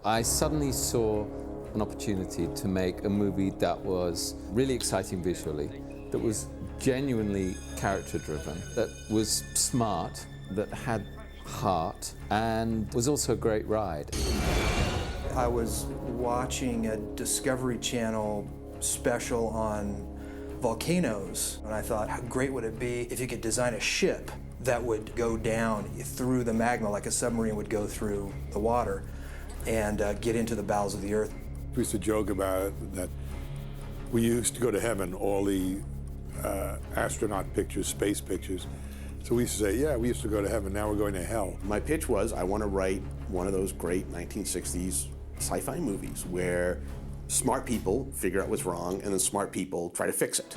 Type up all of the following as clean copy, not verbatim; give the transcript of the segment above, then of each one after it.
I suddenly saw an opportunity to make a movie that was really exciting visually, that was genuinely character-driven, that was smart, that had heart, and was also a great ride. I was watching a Discovery Channel special on volcanoes, and I thought, how great would it be if you could design a ship that would go down through the magma like a submarine would go through the water and get into the bowels of the earth. We used to joke about it, that we used to go to heaven, all the astronaut pictures, space pictures. So we used to say, yeah, we used to go to heaven, now we're going to hell. My pitch was, I want to write one of those great 1960s sci-fi movies where smart people figure out what's wrong and then smart people try to fix it.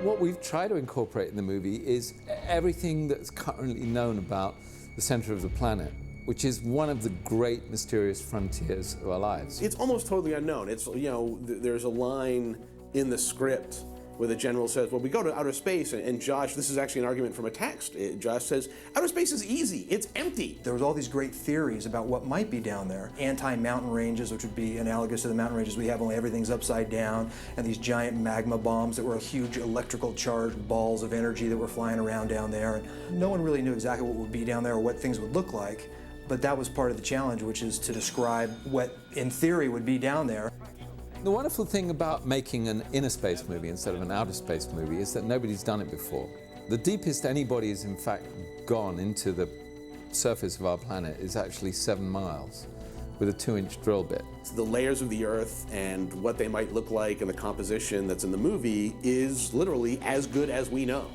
What we've tried to incorporate in the movie is everything that's currently known about the center of the planet, which is one of the great mysterious frontiers of our lives. It's almost totally unknown. It's, you know, there's a line in the script where the general says, well, we go to outer space, and Josh, this is actually an argument from a text. Josh says, outer space is easy, it's empty. There was all these great theories about what might be down there. Anti-mountain ranges, which would be analogous to the mountain ranges we have, only everything's upside down, and these giant magma bombs that were huge electrical charged balls of energy that were flying around down there. And no one really knew exactly what would be down there or what things would look like, but that was part of the challenge, which is to describe what, in theory, would be down there. The wonderful thing about making an inner space movie instead of an outer space movie is that nobody's done it before. The deepest anybody has in fact gone into the surface of our planet is actually 7 miles with a 2-inch drill bit. The layers of the Earth and what they might look like and the composition that's in the movie is literally as good as we know.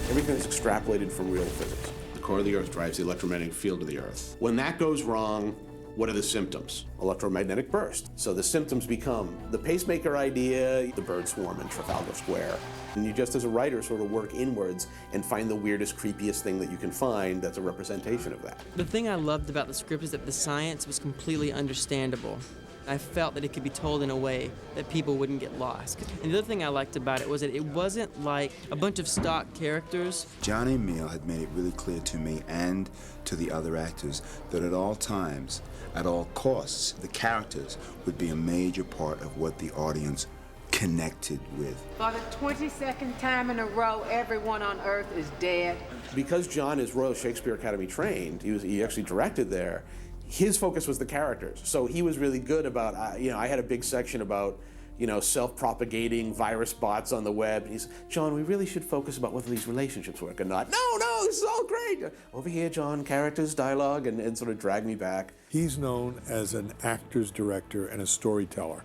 Everything is extrapolated from real physics. The core of the Earth drives the electromagnetic field of the Earth. When that goes wrong, what are the symptoms? Electromagnetic burst. So the symptoms become the pacemaker idea, the bird swarm in Trafalgar Square. And you just, as a writer, sort of work inwards and find the weirdest, creepiest thing that you can find that's a representation of that. The thing I loved about the script is that the science was completely understandable. I felt that it could be told in a way that people wouldn't get lost. And the other thing I liked about it was that it wasn't like a bunch of stock characters. Jon Amiel had made it really clear to me and to the other actors that at all times, at all costs, the characters would be a major part of what the audience connected with. For the 22nd time in a row, everyone on Earth is dead. Because John is Royal Shakespeare Academy trained, he actually directed there, his focus was the characters. So he was really good about, I had a big section about, self-propagating virus bots on the web. And he's, John, we really should focus about whether these relationships work or not. No, this is all great. Over here, John, characters, dialogue, and sort of drag me back. He's known as an actor's director and a storyteller.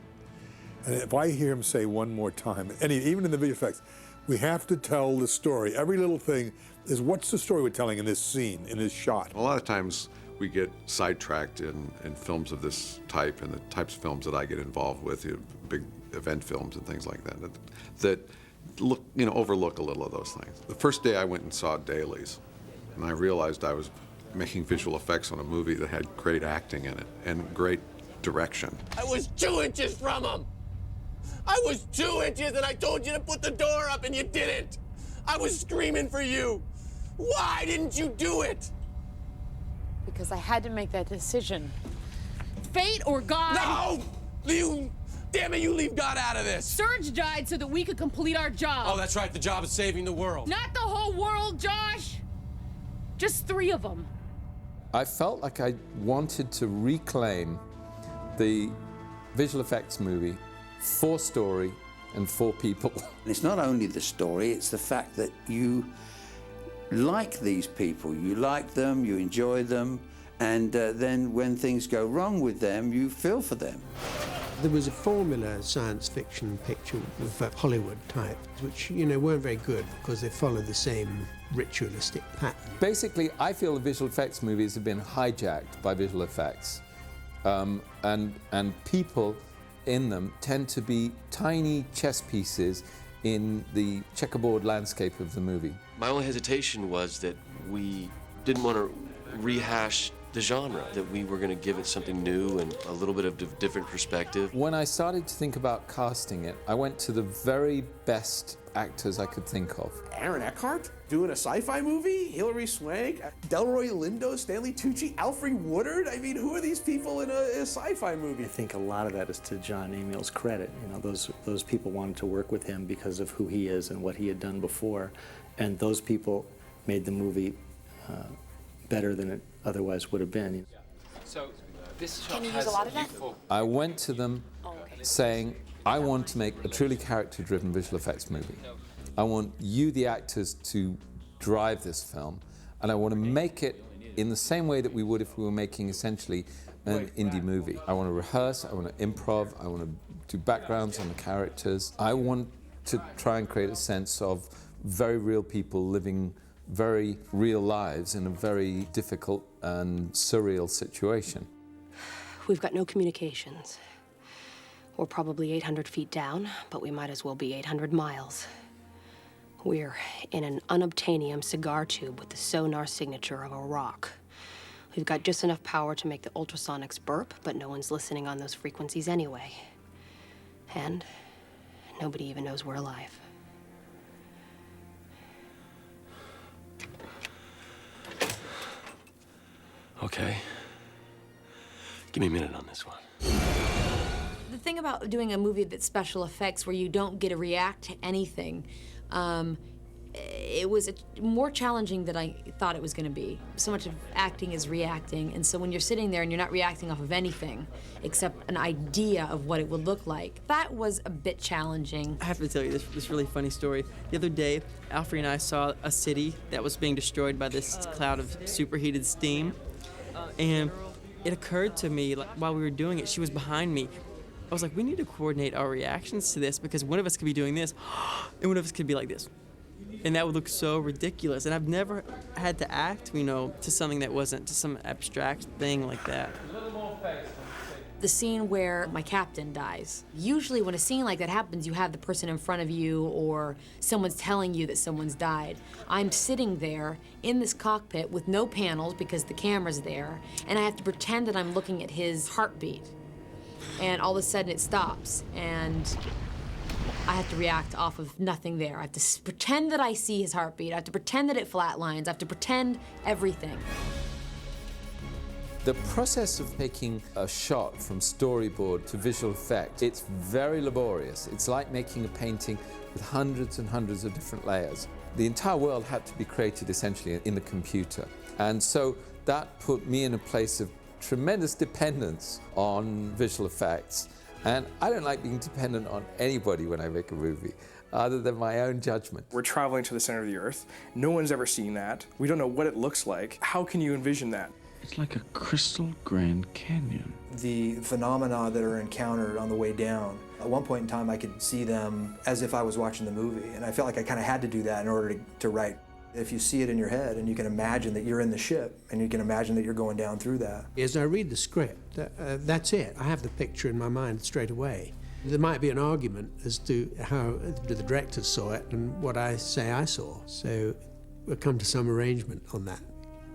And if I hear him say one more time, and even in the visual effects, we have to tell the story. Every little thing is, what's the story we're telling in this scene, in this shot? A lot of times we get sidetracked in films of this type and the types of films that I get involved with, big event films and things like that look, overlook a little of those things. The first day I went and saw dailies, and I realized I was making visual effects on a movie that had great acting in it and great direction. I was 2 inches from him! I was 2 inches and I told you to put the door up and you didn't! I was screaming for you! Why didn't you do it? Because I had to make that decision. Fate or God? No! Damn it, you leave God out of this! Serge died so that we could complete our job. Oh, that's right, the job is saving the world. Not the whole world, Josh! Just 3 of them. I felt like I wanted to reclaim the visual effects movie for story and for people. It's not only the story, it's the fact that you like these people. You like them, you enjoy them, and then when things go wrong with them, you feel for them. There was a formula science fiction picture of Hollywood type, which, weren't very good because they follow the same ritualistic pattern. Basically, I feel the visual effects movies have been hijacked by visual effects. And people in them tend to be tiny chess pieces in the checkerboard landscape of the movie. My only hesitation was that we didn't want to rehash the genre, that we were going to give it something new and a little bit of a different perspective. When I started to think about casting it, I went to the very best actors I could think of. Aaron Eckhart doing a sci-fi movie? Hilary Swank? Delroy Lindo? Stanley Tucci? Alfre Woodard? I mean, who are these people in a sci-fi movie? I think a lot of that is to Jon Amiel's credit. You know, those people wanted to work with him because of who he is and what he had done before, and those people made the movie better than it otherwise would have been. So this Can you use a lot of that? I went to them saying, I want to make a truly character-driven visual effects movie. I want you, the actors, to drive this film, and I want to make it in the same way that we would if we were making essentially an indie movie. I want to rehearse, I want to improv, I want to do backgrounds on the characters. I want to try and create a sense of very real people living very real lives in a very difficult and surreal situation. We've got no communications. We're probably 800 feet down, but we might as well be 800 miles. We're in an unobtainium cigar tube with the sonar signature of a rock. We've got just enough power to make the ultrasonics burp, but no one's listening on those frequencies anyway. And nobody even knows we're alive. Okay. Give me a minute on this one. The thing about doing a movie that's special effects where you don't get to react to anything, it was more challenging than I thought it was going to be. So much of acting is reacting, and so when you're sitting there and you're not reacting off of anything except an idea of what it would look like, that was a bit challenging. I have to tell you this really funny story. The other day, Alfre and I saw a city that was being destroyed by this cloud of superheated steam, and it occurred to me, like, while we were doing it, she was behind me. I was like, we need to coordinate our reactions to this because one of us could be doing this and one of us could be like this. And that would look so ridiculous. And I've never had to act, you know, to something that wasn't to some abstract thing like that. The scene where my captain dies. Usually when a scene like that happens, you have the person in front of you or someone's telling you that someone's died. I'm sitting there in this cockpit with no panels because the camera's there, and I have to pretend that I'm looking at his heartbeat. And all of a sudden it stops, and I have to react off of nothing there. I have to pretend that I see his heartbeat. I have to pretend that it flatlines. I have to pretend everything. The process of making a shot from storyboard to visual effect, it's very laborious. It's like making a painting with hundreds and hundreds of different layers. The entire world had to be created essentially in the computer. And so that put me in a place of tremendous dependence on visual effects. And I don't like being dependent on anybody when I make a movie, other than my own judgment. We're traveling to the center of the Earth. No one's ever seen that. We don't know what it looks like. How can you envision that? It's like a crystal Grand Canyon. The phenomena that are encountered on the way down, at one point in time I could see them as if I was watching the movie, and I felt like I kind of had to do that in order to write. If you see it in your head and you can imagine that you're in the ship and you can imagine that you're going down through that. As I read the script, that's it. I have the picture in my mind straight away. There might be an argument as to how the directors saw it and what I say I saw. So we'll come to some arrangement on that.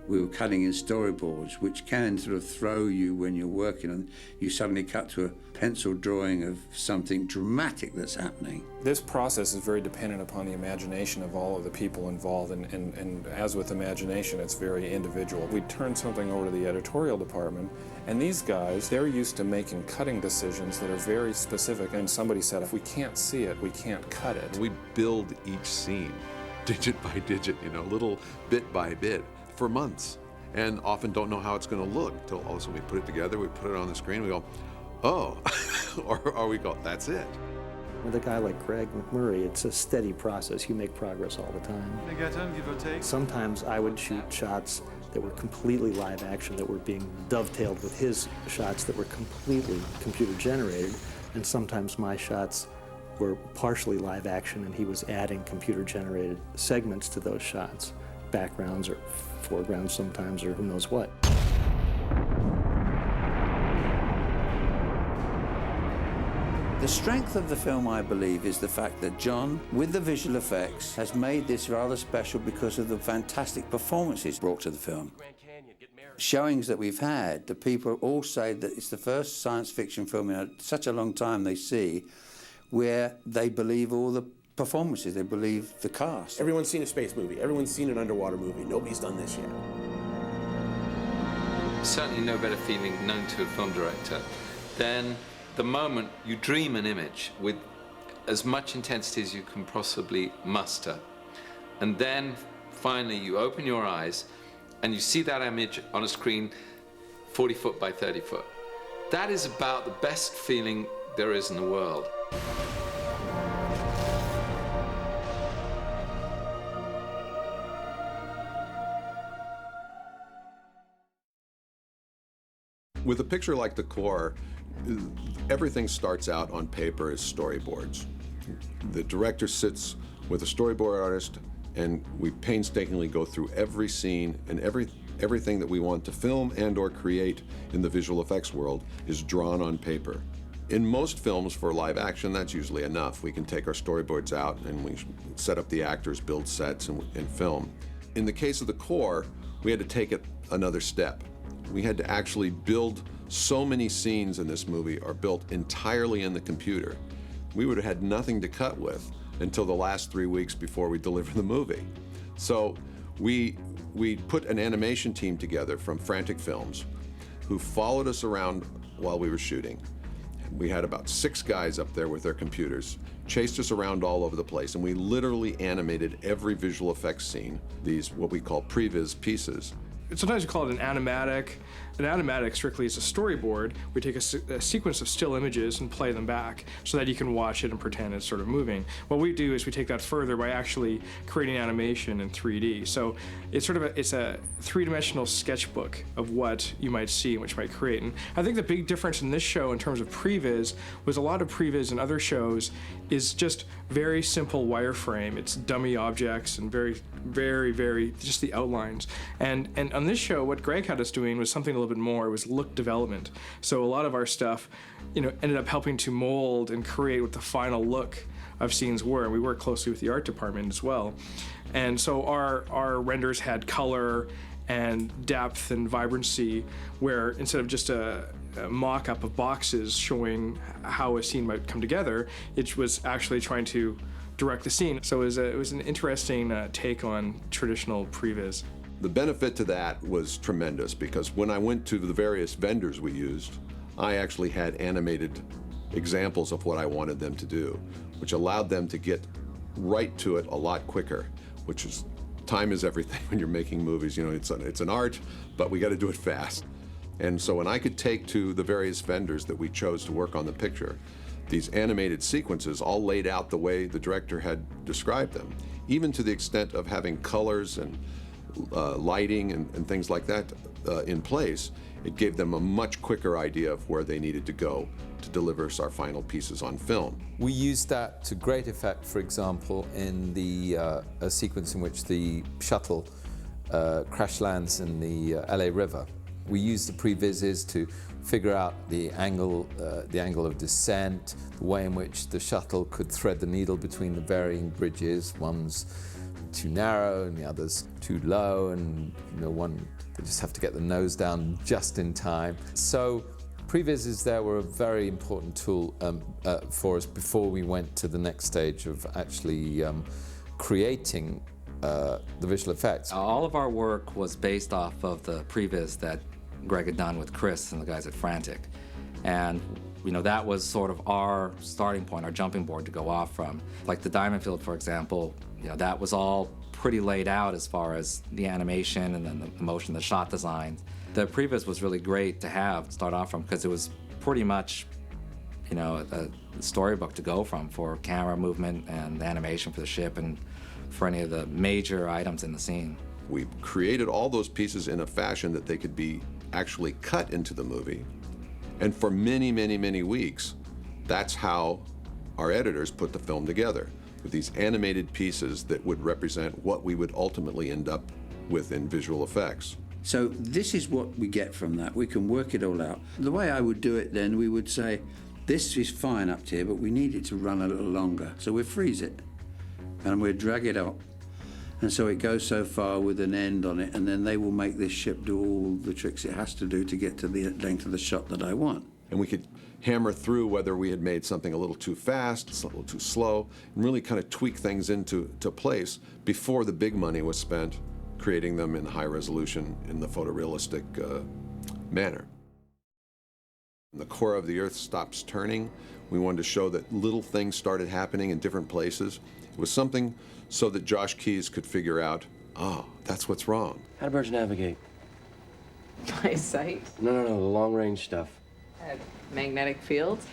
We were cutting in storyboards, which can sort of throw you when you're working on. You suddenly cut to a pencil drawing of something dramatic that's happening. This process is very dependent upon the imagination of all of the people involved, and as with imagination, it's very individual. We turn something over to the editorial department, and these guys, they're used to making cutting decisions that are very specific, and somebody said, if we can't see it, we can't cut it. We build each scene, digit by digit, you know, little bit by bit, for months, and often don't know how it's going to look until all of a sudden we put it together, we put it on the screen, we go, oh, or we go, that's it. With a guy like Greg McMurray, it's a steady process. You make progress all the time. Sometimes I would shoot shots that were completely live action, that were being dovetailed with his shots that were completely computer generated, and sometimes my shots were partially live action and he was adding computer generated segments to those shots, backgrounds or foregrounds sometimes, or who knows what. The strength of the film, I believe, is the fact that Jon, with the visual effects, has made this rather special because of the fantastic performances brought to the film. Showings that we've had, the people all say that it's the first science fiction film in such a long time they see where they believe all the performances, they believe the cast. Everyone's seen a space movie, everyone's seen an underwater movie, nobody's done this yet. Certainly no better feeling known to a film director than the moment you dream an image with as much intensity as you can possibly muster. And then finally you open your eyes and you see that image on a screen 40 foot by 30 foot. That is about the best feeling there is in the world. With a picture like The Core, everything starts out on paper as storyboards. The director sits with a storyboard artist, and we painstakingly go through every scene, and everything that we want to film and or create in the visual effects world is drawn on paper. In most films for live action, that's usually enough. We can take our storyboards out and we set up the actors, build sets, and film. In the case of The Core, we had to take it another step. We had to actually build so many scenes in this movie are built entirely in the computer. We would have had nothing to cut with until the last 3 weeks before we delivered the movie. So we put an animation team together from Frantic Films who followed us around while we were shooting. We had about 6 guys up there with their computers, chased us around all over the place, and we literally animated every visual effects scene, these what we call previs pieces. Sometimes we call it an animatic. An animatic strictly is a storyboard. We take a sequence of still images and play them back so that you can watch it and pretend it's sort of moving. What we do is we take that further by actually creating animation in 3D. So it's sort of a three-dimensional sketchbook of what you might see and what you might create. And I think the big difference in this show in terms of previs was a lot of previs in other shows is just very simple wireframe. It's dummy objects and very just the outlines. And on this show, what Greg had us doing was something a little bit more. It was look development. So a lot of our stuff, ended up helping to mold and create what the final look of scenes were. And we worked closely with the art department as well. And so our renders had color and depth and vibrancy, where instead of just a mock-up of boxes showing how a scene might come together, it was actually trying to direct the scene. So it was an interesting take on traditional previs. The benefit to that was tremendous because when I went to the various vendors we used, I actually had animated examples of what I wanted them to do, which allowed them to get right to it a lot quicker, which is, time is everything when you're making movies. It's an art, but we got to do it fast. And so when I could take to the various vendors that we chose to work on the picture, these animated sequences all laid out the way the director had described them, even to the extent of having colors and lighting and things like that in place, it gave them a much quicker idea of where they needed to go to deliver us our final pieces on film. We used that to great effect, for example, in the a sequence in which the shuttle crash lands in the LA River. We used the previses to figure out the angle of descent, the way in which the shuttle could thread the needle between the varying bridges. One's too narrow and the other's too low, and one they just have to get the nose down just in time. So previses there were a very important tool for us before we went to the next stage of actually creating the visual effects. All of our work was based off of the previs that Greg had done with Chris and the guys at Frantic. And that was sort of our starting point, our jumping board to go off from. Like the Diamond Field, for example, that was all pretty laid out as far as the animation and then the motion, the shot design. The previs was really great to start off from, because it was pretty much, a storybook to go from for camera movement and the animation for the ship and for any of the major items in the scene. We created all those pieces in a fashion that they could be actually cut into the movie. And for many weeks, that's how our editors put the film together, with these animated pieces that would represent what we would ultimately end up with in visual effects. So this is what we get from that. We can work it all out. The way I would do it then, we would say, This is fine up here, but we need it to run a little longer. So we'll freeze it, and we'll drag it up. And so it goes so far with an end on it, and then they will make this ship do all the tricks it has to do to get to the length of the shot that I want. And we could hammer through whether we had made something a little too fast, a little too slow, and really kind of tweak things into place before the big money was spent creating them in high resolution in the photorealistic manner. When the core of the Earth stops turning, we wanted to show that little things started happening in different places. It was something so that Josh Keyes could figure out, oh, that's what's wrong. How do birds navigate? By sight. No, the long-range stuff. Magnetic fields.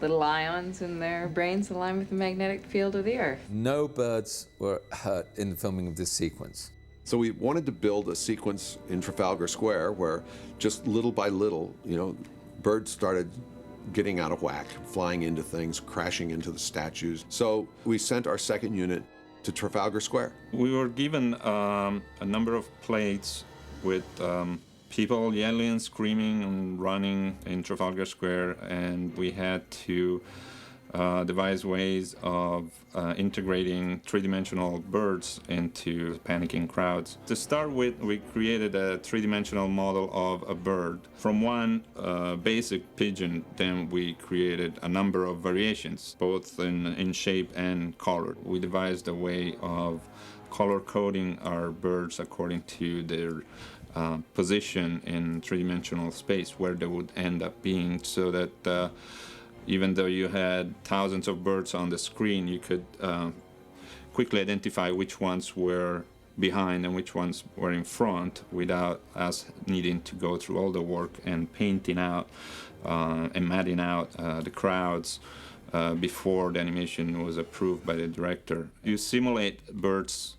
Little ions in their brains align with the magnetic field of the Earth. No birds were hurt in the filming of this sequence. So we wanted to build a sequence in Trafalgar Square where just little by little, birds started getting out of whack, flying into things, crashing into the statues. So we sent our second unit to Trafalgar Square. We were given a number of plates with people yelling, screaming, and running in Trafalgar Square, and we had to devise ways of integrating three-dimensional birds into panicking crowds. To start with, we created a three-dimensional model of a bird. From one basic pigeon, then we created a number of variations, both in shape and color. We devised a way of color coding our birds according to their position in three-dimensional space, where they would end up being, so that even though you had thousands of birds on the screen, you could quickly identify which ones were behind and which ones were in front without us needing to go through all the work and painting out and matting out the crowds before the animation was approved by the director. You simulate birds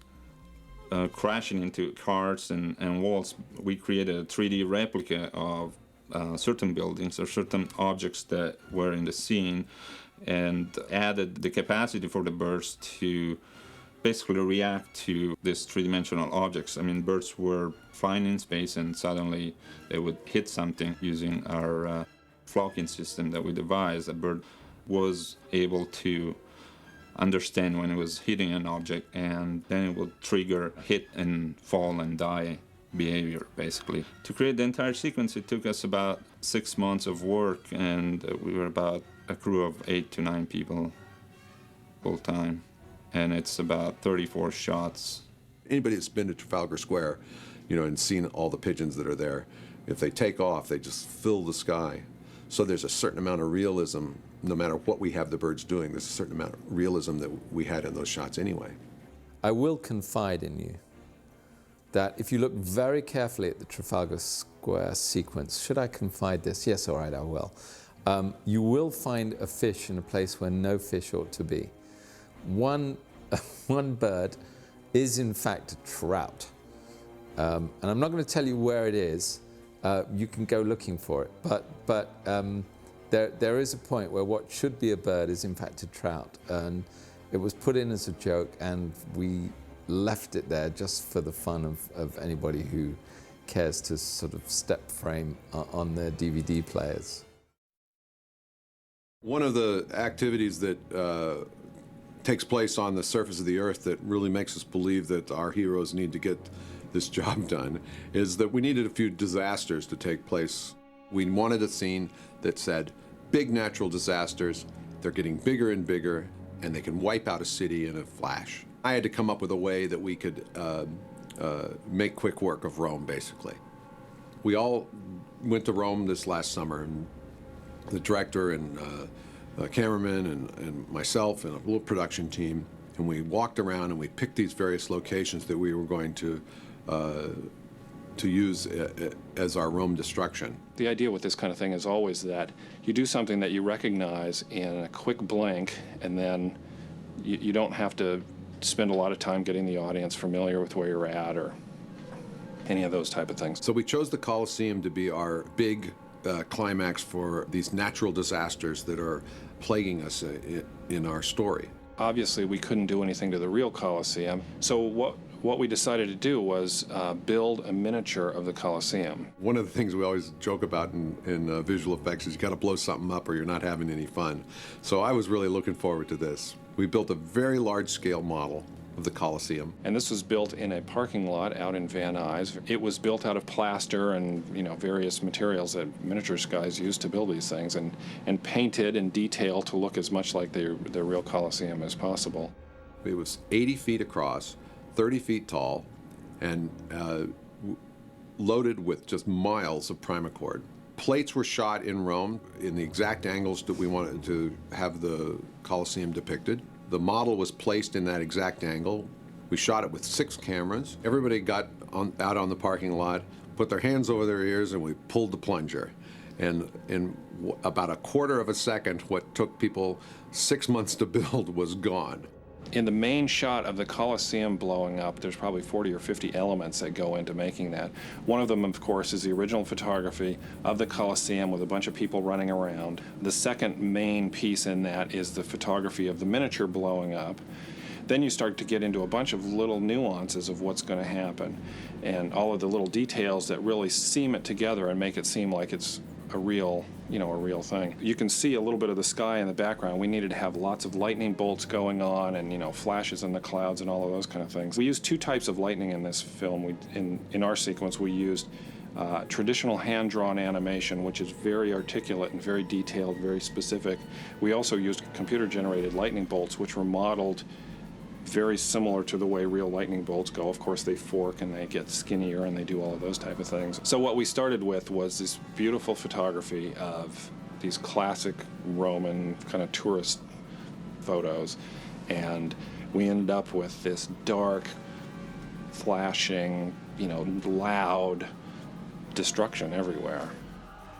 crashing into cars and walls. We created a 3D replica of certain buildings or certain objects that were in the scene, and added the capacity for the birds to basically react to these three-dimensional objects. I mean, birds were flying in space and suddenly they would hit something. Using our flocking system that we devised, a bird was able to understand when it was hitting an object, and then it would trigger hit and fall and die behavior, basically. To create the entire sequence, it took us about 6 months of work, and we were about a crew of 8 to 9 people full time, and it's about 34 shots. Anybody that's been to Trafalgar Square, and seen all the pigeons that are there, if they take off, they just fill the sky. So there's a certain amount of realism, no matter what we have the birds doing, there's a certain amount of realism that we had in those shots anyway. I will confide in you that if you look very carefully at the Trafalgar Square sequence, should I confide this? Yes, all right, I will. You will find a fish in a place where no fish ought to be. One bird is in fact a trout. And I'm not going to tell you where it is. You can go looking for it. But there is a point where what should be a bird is in fact a trout. And it was put in as a joke, and we left it there just for the fun of anybody who cares to sort of step frame on their DVD players. One of the activities that takes place on the surface of the Earth that really makes us believe that our heroes need to get this job done is that we needed a few disasters to take place. We wanted a scene that said, big natural disasters, they're getting bigger and bigger, and they can wipe out a city in a flash. I had to come up with a way that we could make quick work of Rome, basically. We all went to Rome this last summer, and the director and cameraman and myself and a little production team, and we walked around and we picked these various locations that we were going to use as our Rome destruction. The idea with this kind of thing is always that you do something that you recognize in a quick blink, and then you don't have to spend a lot of time getting the audience familiar with where you're at or any of those type of things. So we chose the Colosseum to be our big climax for these natural disasters that are plaguing us in our story. Obviously, we couldn't do anything to the real Colosseum, so what what we decided to do was build a miniature of the Colosseum. One of the things we always joke about in visual effects is you got to blow something up or you're not having any fun. So I was really looking forward to this. We built a very large-scale model of the Colosseum. And this was built in a parking lot out in Van Nuys. It was built out of plaster and various materials that miniatures guys use to build these things, and painted and detailed to look as much like the real Colosseum as possible. It was 80 feet across, 30 feet tall, and loaded with just miles of primacord. Plates were shot in Rome in the exact angles that we wanted to have the Colosseum depicted. The model was placed in that exact angle. We shot it with 6 cameras. Everybody got out on the parking lot, put their hands over their ears, and we pulled the plunger. And in about a quarter of a second, what took people 6 months to build was gone. In the main shot of the Colosseum blowing up, there's probably 40 or 50 elements that go into making that. One of them, of course, is the original photography of the Colosseum with a bunch of people running around. The second main piece in that is the photography of the miniature blowing up. Then you start to get into a bunch of little nuances of what's going to happen, and all of the little details that really seam it together and make it seem like it's a real thing. You can see a little bit of the sky in the background. We needed to have lots of lightning bolts going on and, flashes in the clouds and all of those kind of things. We used 2 types of lightning in this film. In our sequence, we used traditional hand-drawn animation, which is very articulate and very detailed, very specific. We also used computer-generated lightning bolts, which were modeled very similar to the way real lightning bolts go. Of course, they fork and they get skinnier and they do all of those type of things. So what we started with was this beautiful photography of these classic Roman kind of tourist photos, and we ended up with this dark, flashing, loud destruction everywhere.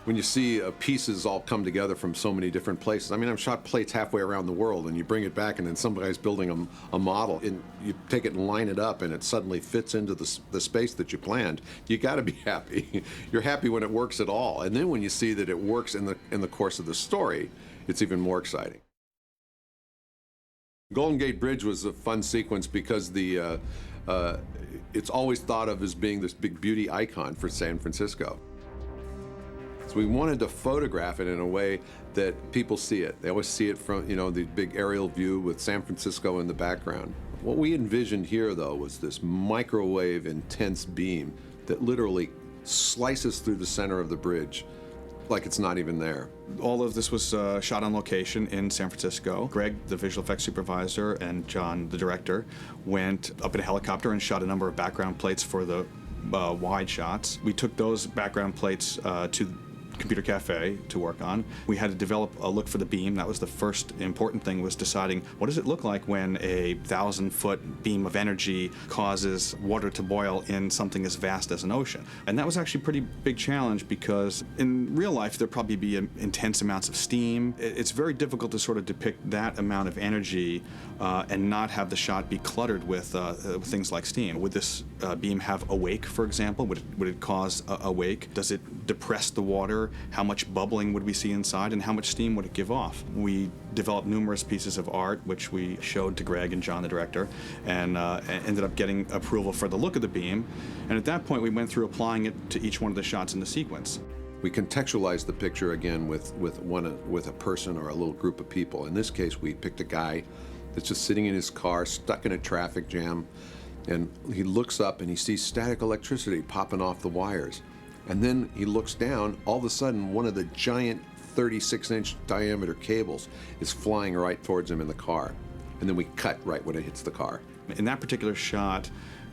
When you see pieces all come together from so many different places, I've shot plates halfway around the world, and you bring it back, and then some guy's building a model, and you take it and line it up, and it suddenly fits into the space that you planned. You got to be happy. You're happy when it works at all, and then when you see that it works in the course of the story, it's even more exciting. Golden Gate Bridge was a fun sequence because it's always thought of as being this big beauty icon for San Francisco. So we wanted to photograph it in a way that people see it. They always see it from, the big aerial view with San Francisco in the background. What we envisioned here, though, was this microwave intense beam that literally slices through the center of the bridge like it's not even there. All of this was shot on location in San Francisco. Greg, the visual effects supervisor, and Jon, the director, went up in a helicopter and shot a number of background plates for the wide shots. We took those background plates to Computer Cafe to work on. We had to develop a look for the beam. That was the first important thing, was deciding what does it look like when a 1,000-foot beam of energy causes water to boil in something as vast as an ocean. And that was actually a pretty big challenge, because in real life there'd probably be intense amounts of steam. It's very difficult to sort of depict that amount of energy and not have the shot be cluttered with things like steam. Would this beam have a wake, for example? Would it cause a wake? Does it depress the water? How much bubbling would we see inside, and how much steam would it give off? We developed numerous pieces of art, which we showed to Greg and Jon, the director, and ended up getting approval for the look of the beam. And at that point, we went through applying it to each one of the shots in the sequence. We contextualized the picture again with a person or a little group of people. In this case, we picked a guy that's just sitting in his car, stuck in a traffic jam, and he looks up and he sees static electricity popping off the wires. And then he looks down, all of a sudden one of the giant 36-inch diameter cables is flying right towards him in the car. And then we cut right when it hits the car. In that particular shot,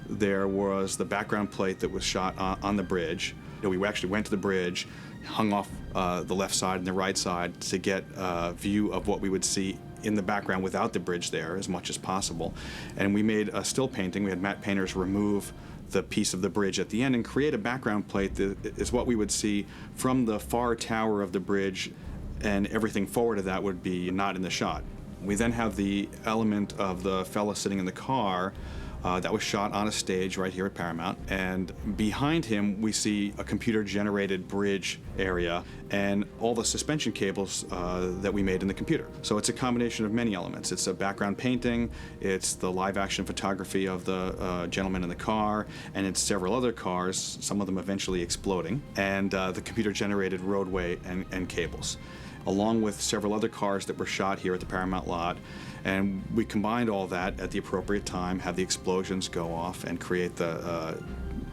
there was the background plate that was shot on the bridge. We actually went to the bridge, hung off the left side and the right side to get a view of what we would see in the background without the bridge there as much as possible. And we made a still painting. We had matte painters remove the piece of the bridge at the end and create a background plate that is what we would see from the far tower of the bridge, and everything forward of that would be not in the shot. We then have the element of the fella sitting in the car that was shot on a stage right here at Paramount. And behind him, we see a computer-generated bridge area and all the suspension cables that we made in the computer. So it's a combination of many elements. It's a background painting, it's the live-action photography of the gentleman in the car, and it's several other cars, some of them eventually exploding, and the computer-generated roadway and cables, along with several other cars that were shot here at the Paramount lot. And we combined all that at the appropriate time, have the explosions go off, and create the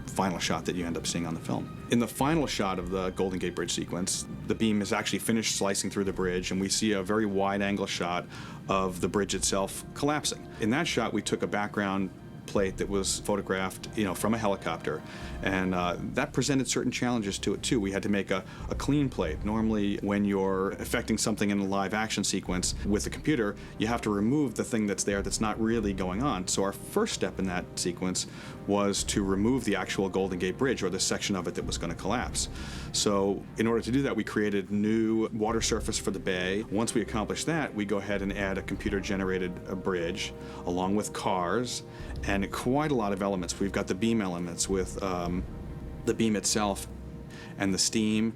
final shot that you end up seeing on the film. In the final shot of the Golden Gate Bridge sequence, the beam is actually finished slicing through the bridge, and we see a very wide-angle shot of the bridge itself collapsing. In that shot, we took a background plate that was photographed, from a helicopter, and that presented certain challenges to it too. We had to make a clean plate. Normally, when you're affecting something in a live action sequence with a computer, you have to remove the thing that's there that's not really going on. So our first step in that sequence was to remove the actual Golden Gate Bridge, or the section of it that was going to collapse. So in order to do that, we created new water surface for the bay. Once we accomplished that, we go ahead and add a computer-generated bridge along with cars and quite a lot of elements. We've got the beam elements with the beam itself and the steam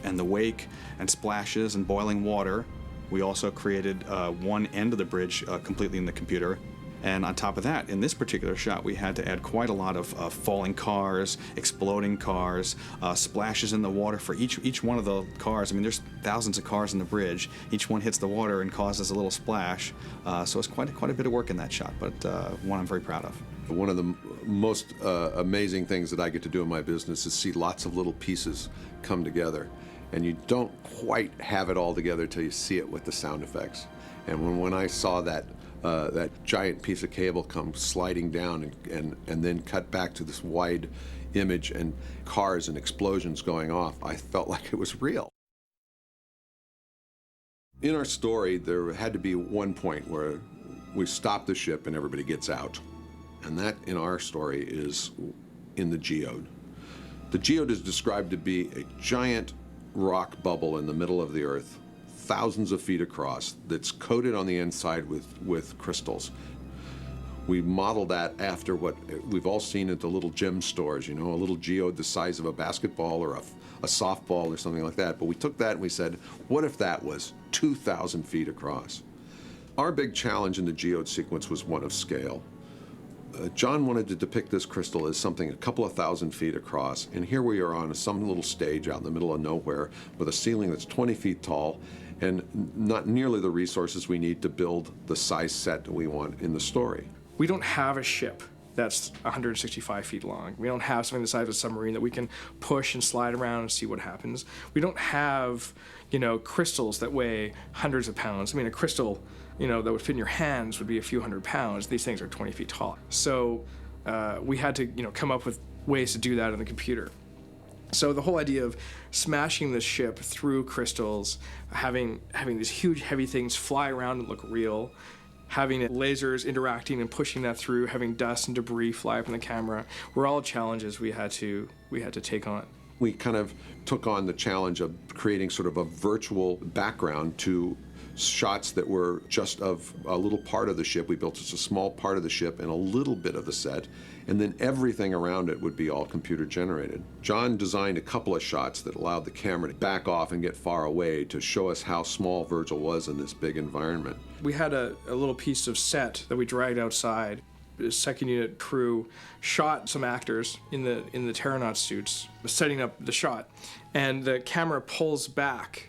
and the wake and splashes and boiling water. We also created one end of the bridge completely in the computer. And on top of that, in this particular shot, we had to add quite a lot of falling cars, exploding cars, splashes in the water for each one of the cars. I mean, there's thousands of cars in the bridge. Each one hits the water and causes a little splash. So it's quite a bit of work in that shot, but one I'm very proud of. One of the most amazing things that I get to do in my business is see lots of little pieces come together. And you don't quite have it all together till you see it with the sound effects. And when I saw that giant piece of cable come sliding down and then cut back to this wide image and cars and explosions going off, I felt like it was real. In our story, there had to be one point where we stop the ship and everybody gets out. And that, in our story, is in the geode. The geode is described to be a giant rock bubble in the middle of the Earth, thousands of feet across, that's coated on the inside with crystals. We modeled that after what we've all seen at the little gem stores, a little geode the size of a basketball or a softball or something like that. But we took that and we said, what if that was 2,000 feet across? Our big challenge in the geode sequence was one of scale. Jon wanted to depict this crystal as something a couple of thousand feet across, and here we are on some little stage out in the middle of nowhere with a ceiling that's 20 feet tall and not nearly the resources we need to build the size set we want in the story. We don't have a ship that's 165 feet long. We don't have something the size of a submarine that we can push and slide around and see what happens. We don't have, crystals that weigh hundreds of pounds. I mean, a crystal, that would fit in your hands would be a few hundred pounds. These things are 20 feet tall. So we had to, come up with ways to do that in the computer. So the whole idea of smashing the ship through crystals, having these huge heavy things fly around and look real, having lasers interacting and pushing that through, having dust and debris fly up in the camera, were all challenges we had to take on. We kind of took on the challenge of creating sort of a virtual background to shots that were just of a little part of the ship. We built just a small part of the ship and a little bit of the set, and then everything around it would be all computer generated. Jon designed a couple of shots that allowed the camera to back off and get far away to show us how small Virgil was in this big environment. We had a little piece of set that we dragged outside. The second unit crew shot some actors in the Terranaut suits, setting up the shot, and the camera pulls back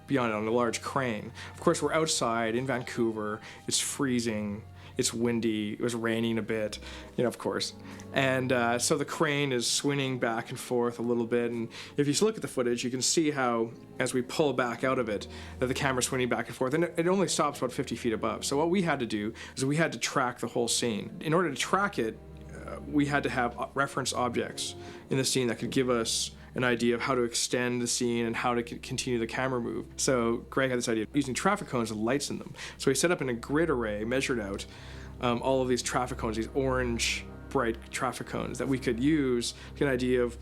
beyond it on a large crane. Of course, we're outside in Vancouver. It's freezing. It's windy. It was raining a bit, of course. And so the crane is swinging back and forth a little bit. And if you look at the footage, you can see how, as we pull back out of it, that the camera's swinging back and forth. And it only stops about 50 feet above. So what we had to do is we had to track the whole scene. In order to track it, we had to have reference objects in the scene that could give us an idea of how to extend the scene and how to continue the camera move. So Greg had this idea of using traffic cones with lights in them. So he set up in a grid array, measured out all of these traffic cones, these orange bright traffic cones that we could use to get an idea of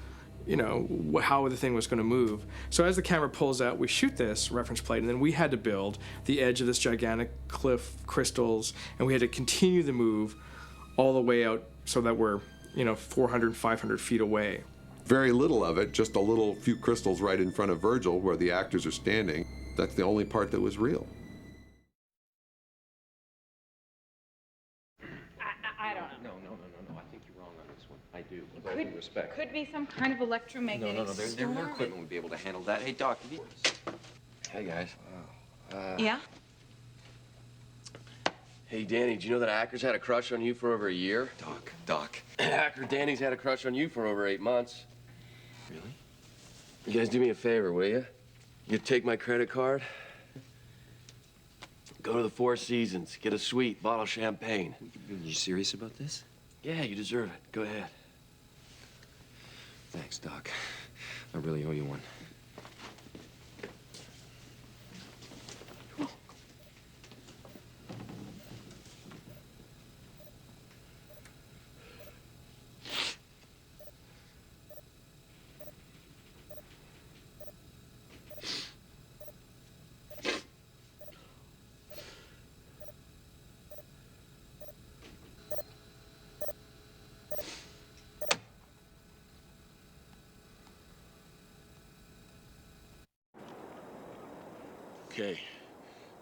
how the thing was going to move. So as the camera pulls out, we shoot this reference plate, and then we had to build the edge of this gigantic cliff, crystals, and we had to continue the move all the way out so that we're, 400, 500 feet away. Very little of it, just a little few crystals right in front of Virgil where the actors are standing. That's the only part that was real. I don't know. No. I think you're wrong on this one. I do, with all due respect. Could be some kind of electromagnetic No. storm. Their equipment would be able to handle that. Hey, Doc, have you... Hey, guys. Yeah? Hey, Danny, did you know that Acker's had a crush on you for over a year? Doc. Acker, Danny's had a crush on you for over 8 months. Really? You guys do me a favor, will you? You take my credit card, go to the Four Seasons, get a sweet bottle of champagne. Are you serious about this? Yeah, you deserve it. Go ahead. Thanks, Doc. I really owe you one. Okay,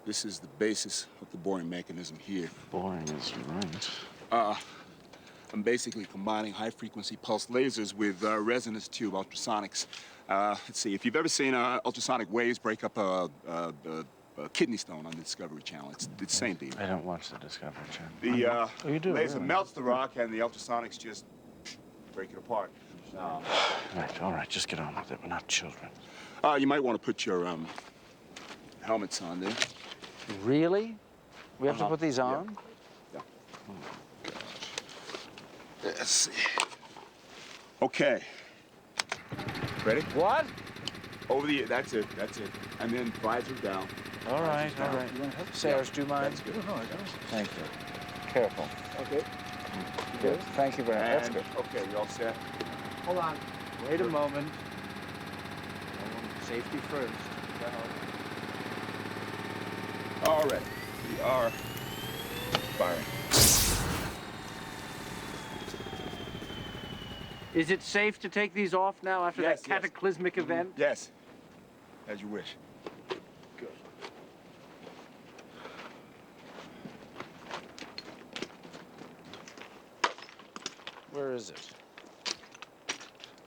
this is the basis of the boring mechanism here. Boring is right. I'm basically combining high-frequency pulse lasers with resonance tube ultrasonics. Let's see, if you've ever seen ultrasonic waves break up a kidney stone on the Discovery Channel, it's the same deal. I don't watch the Discovery Channel. The you do, laser really? melts the rock and the ultrasonics just break it apart. All right, just get on with it. We're not children. You might want to put your helmets on there. Really? We have to put these on? Yeah. Oh, God. Let's see. Okay. Ready? What? Over the, that's it. And then visor down. All right. You want to help? Sarah, do you mind? That's good. No, I don't. Thank you. Careful. Okay. Good. Thank you very much. That's And, good. okay, you all set? Hold on. Wait a moment. Safety first. All right. We are firing. Is it safe to take these off now after Yes, that cataclysmic event? Yes. As you wish. Good. Where is it?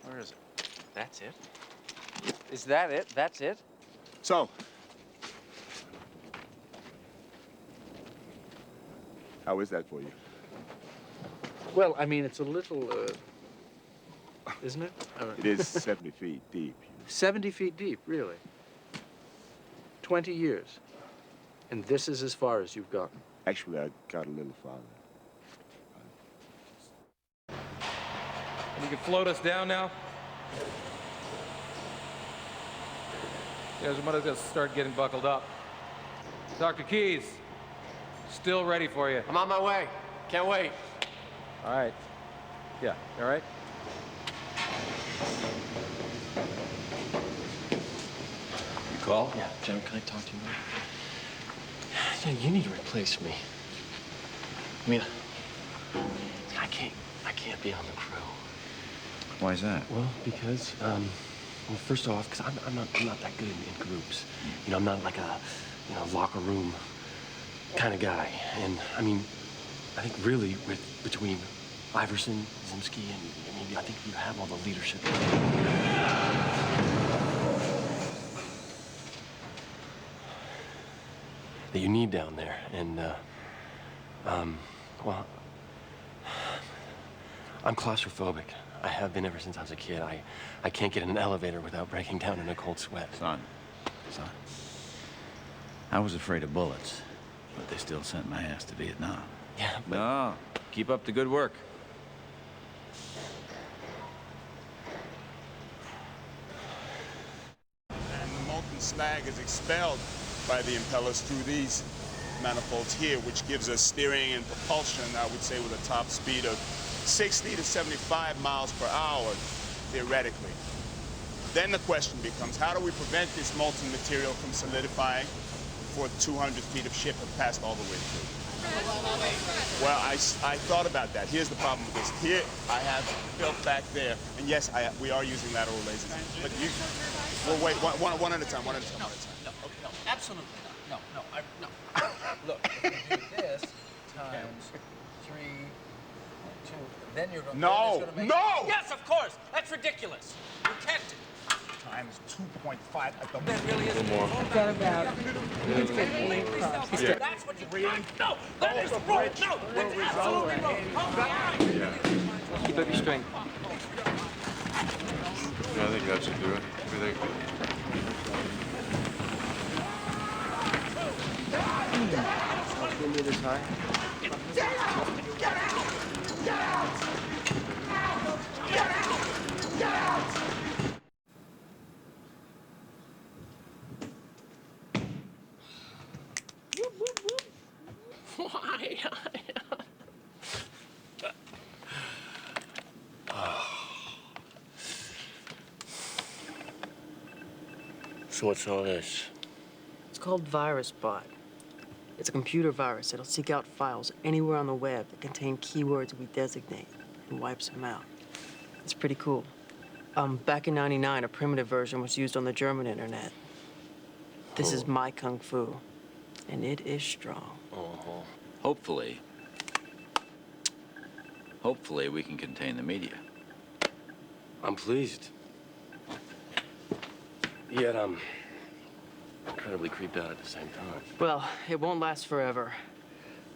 Where is it? That's it? Is that it? That's it? So, how is that for you? Well, I mean, it's a little, isn't it? It is 70 feet deep. 70 feet deep, really? 20 years. And this is as far as you've gotten? Actually, I got a little farther. You can float us down now? Yeah, we might as well start getting buckled up. Dr. Keys, still ready for you. I'm on my way. Can't wait. All right. Yeah, all right? You call? Yeah, John, can I talk to you now? Yeah, you need to replace me. I mean, I can't be on the crew. Why is that? Well, because, well, first off, because I'm not that good in groups. You know, I'm not like a, locker room kind of guy. And, I mean, I think really between Iverson, Zimsky, and I think you have all the leadership that you need down there. And, well, I'm claustrophobic. I have been ever since I was a kid. I can't get in an elevator without breaking down in a cold sweat. Son, I was afraid of bullets, but they still sent my ass to Vietnam. Yeah, but... No, keep up the good work. And the molten slag is expelled by the impellers through these manifolds here, which gives us steering and propulsion, I would say, with a top speed of 60 to 75 miles per hour, theoretically. Then the question becomes, how do we prevent this molten material from solidifying before 200 feet of ship have passed all the way through? Well, I thought about that. Here's the problem with this. Here, I have built back there, and yes, we are using lateral lasers. But you, well, wait, one at a time, one at a time, one at a time. No, okay, no, absolutely not. No. Look, you do this times 3.2, then you're going to... No! No! Yes, of course! That's ridiculous. You can't do Times 2.5 at the... That really isn't... more. I've got about 15 across. Yeah. That's what you really... No! That is wrong! No! That's absolutely wrong! Yeah. Keep up your strength. Yeah, I think that should do it. What do you think? This high. Why? So what's all this? It's called VirusBot. It's a computer virus that'll seek out files anywhere on the web that contain keywords we designate and wipes them out. It's pretty cool. Back in '99, a primitive version was used on the German internet. This is my kung fu, and it is strong. Hopefully we can contain the media. I'm pleased. Yet I'm incredibly creeped out at the same time. Well, it won't last forever.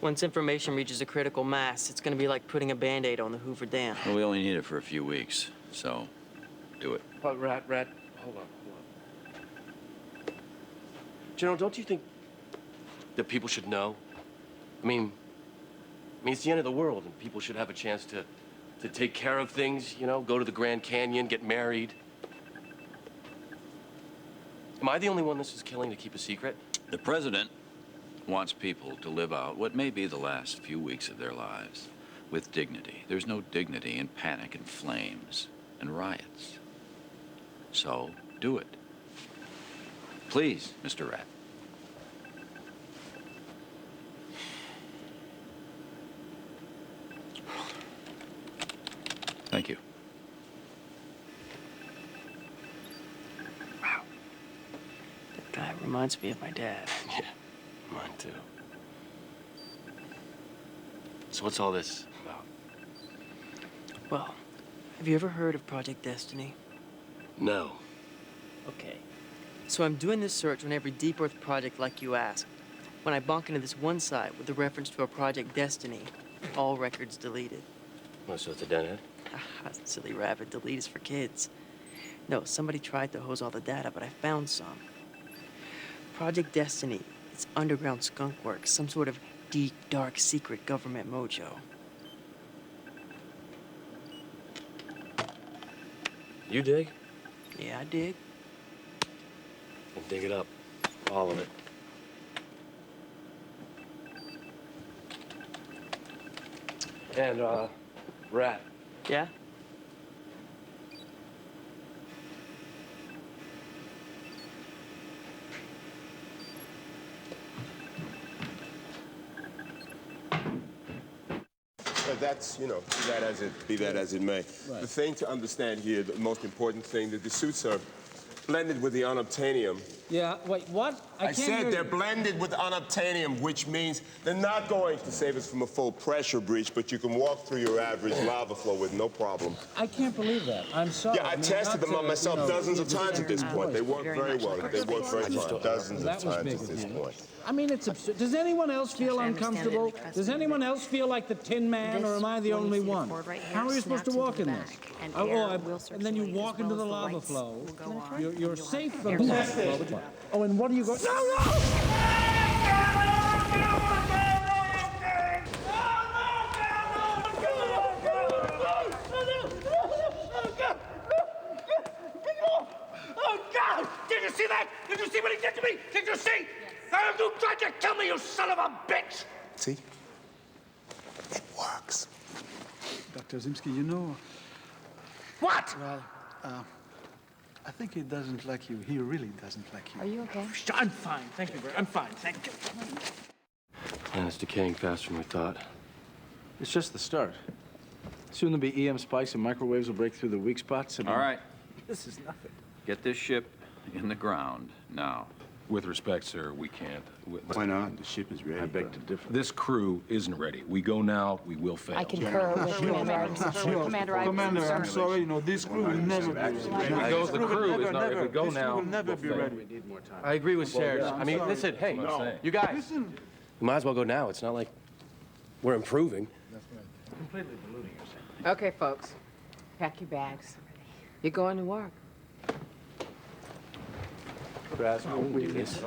Once information reaches a critical mass, it's gonna be like putting a Band-Aid on the Hoover Dam. Well, we only need it for a few weeks, so do it. But Rat, hold on. General, don't you think that people should know? I mean, it's the end of the world, and people should have a chance to take care of things, you know, go to the Grand Canyon, get married. Am I the only one this is killing to keep a secret? The president wants people to live out what may be the last few weeks of their lives with dignity. There's no dignity in panic and flames and riots. So, do it. Please, Mr. Rat. Thank you. Wow. That guy reminds me of my dad. Yeah, mine too. So what's all this about? Well, have you ever heard of Project Destiny? No. Okay. So I'm doing this search on every Deep Earth project like you asked. When I bonk into this one site with a reference to a Project Destiny, all records deleted. Oh, so it's a dead end? Silly rabbit, delete is for kids. No, somebody tried to hose all the data, but I found some. Project Destiny, it's underground skunk work, some sort of deep, dark, secret government mojo. You dig? Yeah, I dig. And dig it up. All of it. And, Rat. Yeah? That's, you know, be that as it may. Right. The thing to understand here, the most important thing, that the suits are blended with the unobtainium. Yeah, wait, what? I said they're blended with unobtainium, which means they're not going to save us from a full pressure breach, but you can walk through your average lava flow with no problem. I can't believe that. I'm sorry. Yeah, I tested them on myself dozens of times at this point. They work very well. They work very fine. Dozens of times at this point. I mean, it's absurd. Does anyone else feel uncomfortable? Does anyone else feel like the Tin Man, or am I the only one? How are you supposed to walk in this? And then you walk into the lava flow. You're safe from the lava flow. Oh, and what do you go? No! Did you see that? Did you see what he did to me? Did you see? You tried to kill me, you son of a bitch! See? It works. Dr. Zimsky, you know... What? Well, I think he doesn't like you. He really doesn't like you. Are you okay? I'm fine. Thank you. I'm fine. Thank you. Man, it's decaying faster than we thought. It's just the start. Soon there'll be EM spikes and microwaves will break through the weak spots. And All right. This is nothing. Get this ship in the ground now. With respect, sir, we can't. Why not? The ship is ready. I beg to differ. This crew isn't ready. We go now, we will fail. I concur with Commander Iverson. Commander, I'm sorry. You know, this crew will never be ready. The crew is not. If we go now, will never be ready. We need more time. I agree with Serge. I mean, listen, hey, you guys, we might as well go now. It's not like we're improving. Completely deluding yourself. Okay, folks, pack your bags. You're going to work. Grass, we do this.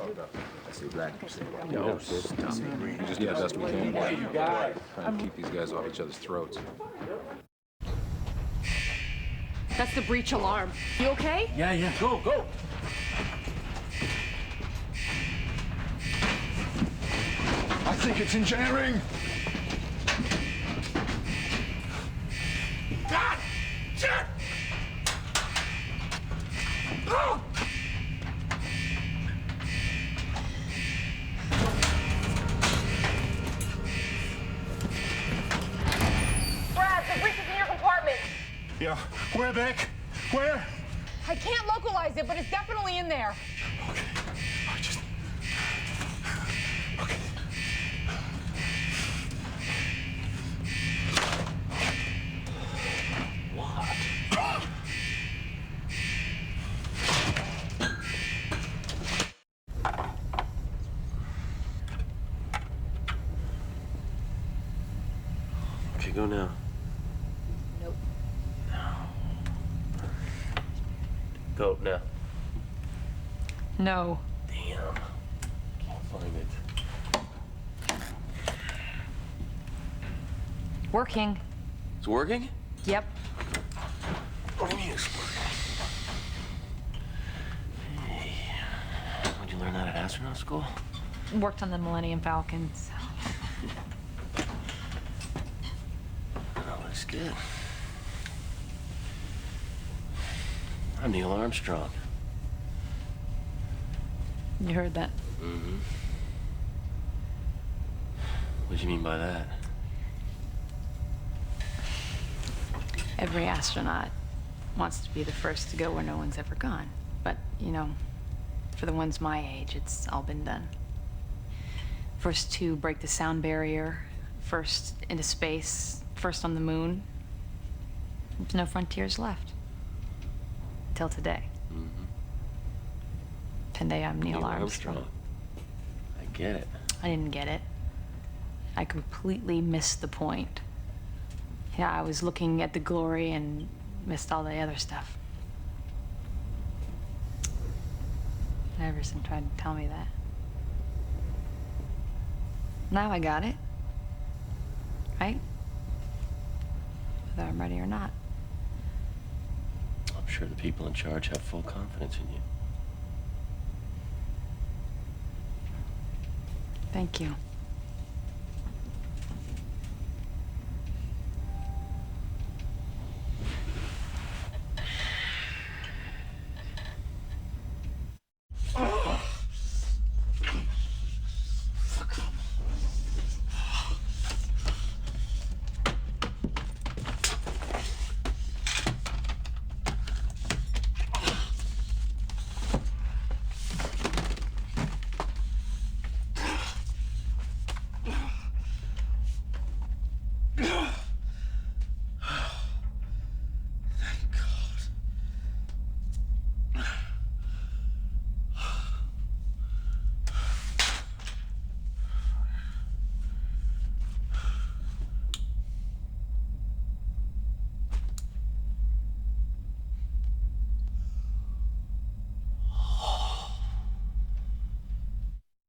No, we just do the best we can. You guys. Try and keep these guys off each other's throats. That's the breach alarm. You okay? Yeah. Go. I think it's engineering. God! Shit! Oh! Brad, the breach is in your compartment. Yeah. Where, Beck? Where? I can't localize it, but it's definitely in there. Okay. Okay, go now. Nope. Go now. No. Damn. Can't find it. Working. It's working? Yep. What do you mean it's working? Hey, where'd you learn that at astronaut school? Worked on the Millennium Falcons. Oh, looks good. I'm Neil Armstrong. You heard that? Mm-hmm. What do you mean by that? Every astronaut wants to be the first to go where no one's ever gone. But, you know, for the ones my age, it's all been done. First to break the sound barrier, first into space, first on the moon. There's no frontiers left. Till today. Mm-hmm. Today I'm Neil Armstrong. I get it. I didn't get it. I completely missed the point. Yeah, I was looking at the glory and missed all the other stuff. Iverson tried to tell me that. Now I got it. Right? Whether I'm ready or not. I'm sure the people in charge have full confidence in you. Thank you.